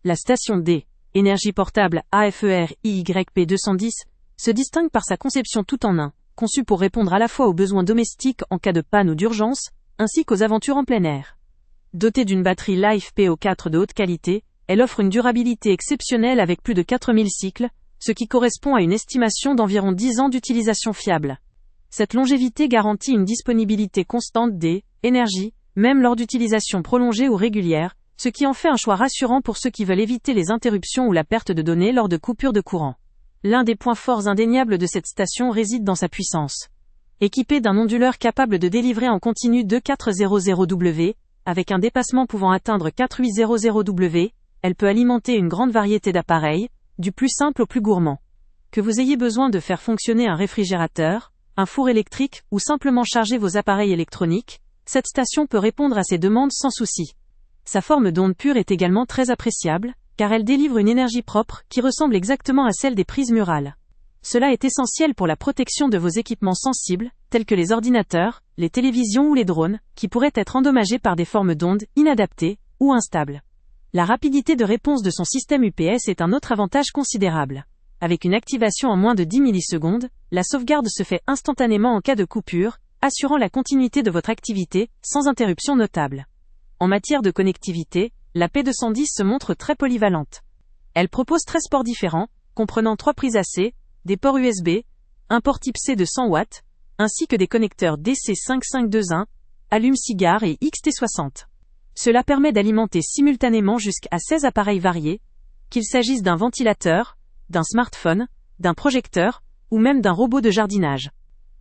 La station D, énergie portable AFER-IYP210, se distingue par sa conception tout en un, conçue pour répondre à la fois aux besoins domestiques en cas de panne ou d'urgence, ainsi qu'aux aventures en plein air. Dotée d'une batterie LiFePO4 de haute qualité, elle offre une durabilité exceptionnelle avec plus de 4000 cycles, ce qui correspond à une estimation d'environ 10 ans d'utilisation fiable. Cette longévité garantit une disponibilité constante d'énergie, même lors d'utilisation prolongée ou régulière, ce qui en fait un choix rassurant pour ceux qui veulent éviter les interruptions ou la perte de données lors de coupures de courant. L'un des points forts indéniables de cette station réside dans sa puissance. Équipée d'un onduleur capable de délivrer en continu 2400W, avec un dépassement pouvant atteindre 4800W, elle peut alimenter une grande variété d'appareils, du plus simple au plus gourmand. Que vous ayez besoin de faire fonctionner un réfrigérateur, un four électrique ou simplement charger vos appareils électroniques, cette station peut répondre à ces demandes sans souci. Sa forme d'onde pure est également très appréciable, car elle délivre une énergie propre qui ressemble exactement à celle des prises murales. Cela est essentiel pour la protection de vos équipements sensibles, tels que les ordinateurs, les télévisions ou les drones, qui pourraient être endommagés par des formes d'ondes inadaptées ou instables. La rapidité de réponse de son système UPS est un autre avantage considérable. Avec une activation en moins de 10 millisecondes, la sauvegarde se fait instantanément en cas de coupure, assurant la continuité de votre activité, sans interruption notable. En matière de connectivité, la P210 se montre très polyvalente. Elle propose 13 ports différents, comprenant 3 prises AC, des ports USB, un port type C de 100 watts, ainsi que des connecteurs DC5521, allume-cigare et XT60. Cela permet d'alimenter simultanément jusqu'à 16 appareils variés, qu'il s'agisse d'un ventilateur, d'un smartphone, d'un projecteur, ou même d'un robot de jardinage.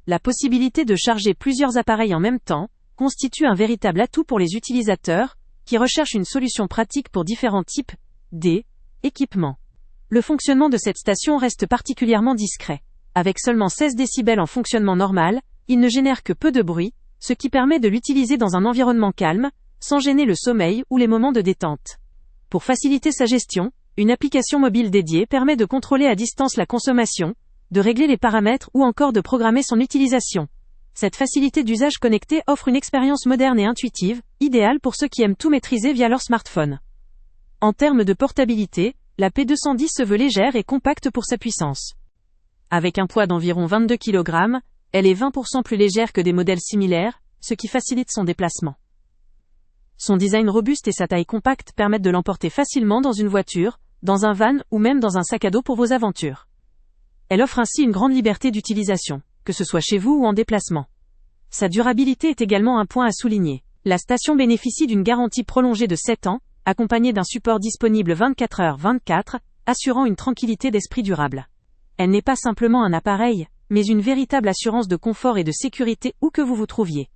La possibilité de charger plusieurs appareils en même temps constitue un véritable atout pour les utilisateurs qui recherchent une solution pratique pour différents types d'équipements. Le fonctionnement de cette station reste particulièrement discret. Avec seulement 16 décibels en fonctionnement normal, il ne génère que peu de bruit, ce qui permet de l'utiliser dans un environnement calme, sans gêner le sommeil ou les moments de détente. Pour faciliter sa gestion, une application mobile dédiée permet de contrôler à distance la consommation, de régler les paramètres ou encore de programmer son utilisation. Cette facilité d'usage connecté offre une expérience moderne et intuitive, idéale pour ceux qui aiment tout maîtriser via leur smartphone. En termes de portabilité, la P210 se veut légère et compacte pour sa puissance. Avec un poids d'environ 22 kg, elle est 20% plus légère que des modèles similaires, ce qui facilite son déplacement. Son design robuste et sa taille compacte permettent de l'emporter facilement dans une voiture, dans un van ou même dans un sac à dos pour vos aventures. Elle offre ainsi une grande liberté d'utilisation, que ce soit chez vous ou en déplacement. Sa durabilité est également un point à souligner. La station bénéficie d'une garantie prolongée de 7 ans, accompagnée d'un support disponible 24h/24, assurant une tranquillité d'esprit durable. Elle n'est pas simplement un appareil, mais une véritable assurance de confort et de sécurité où que vous vous trouviez.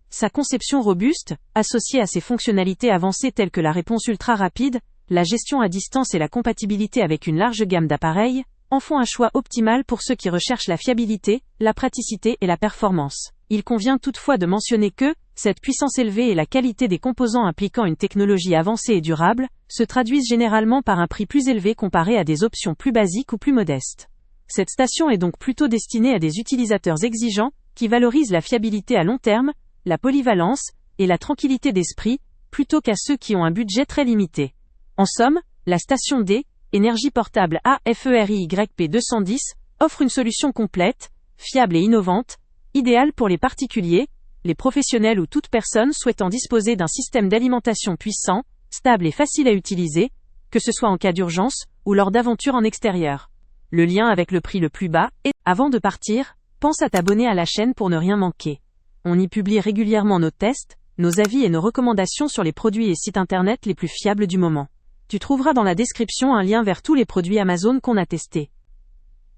Sa conception robuste, associée à ses fonctionnalités avancées telles que la réponse ultra rapide, la gestion à distance et la compatibilité avec une large gamme d'appareils, en font un choix optimal pour ceux qui recherchent la fiabilité, la praticité et la performance. Il convient toutefois de mentionner que, cette puissance élevée et la qualité des composants impliquant une technologie avancée et durable, se traduisent généralement par un prix plus élevé comparé à des options plus basiques ou plus modestes. Cette station est donc plutôt destinée à des utilisateurs exigeants, qui valorisent la fiabilité à long terme, la polyvalence, et la tranquillité d'esprit, plutôt qu'à ceux qui ont un budget très limité. En somme, la station D, énergie portable AFER-IYP210, offre une solution complète, fiable et innovante, idéale pour les particuliers, les professionnels ou toute personne souhaitant disposer d'un système d'alimentation puissant, stable et facile à utiliser, que ce soit en cas d'urgence, ou lors d'aventures en extérieur. Le lien avec le prix le plus bas est, avant de partir, pense à t'abonner à la chaîne pour ne rien manquer. On y publie régulièrement nos tests, nos avis et nos recommandations sur les produits et sites internet les plus fiables du moment. Tu trouveras dans la description un lien vers tous les produits Amazon qu'on a testés.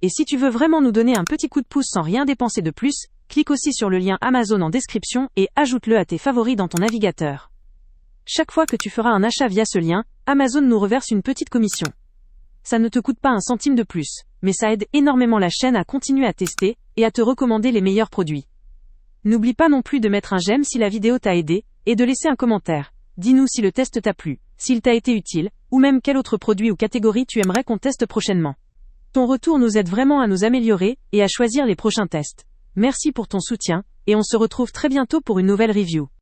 Et si tu veux vraiment nous donner un petit coup de pouce sans rien dépenser de plus, clique aussi sur le lien Amazon en description et ajoute-le à tes favoris dans ton navigateur. Chaque fois que tu feras un achat via ce lien, Amazon nous reverse une petite commission. Ça ne te coûte pas un centime de plus, mais ça aide énormément la chaîne à continuer à tester et à te recommander les meilleurs produits. N'oublie pas non plus de mettre un j'aime si la vidéo t'a aidé, et de laisser un commentaire. Dis-nous si le test t'a plu, s'il t'a été utile, ou même quel autre produit ou catégorie tu aimerais qu'on teste prochainement. Ton retour nous aide vraiment à nous améliorer et à choisir les prochains tests. Merci pour ton soutien, et on se retrouve très bientôt pour une nouvelle review.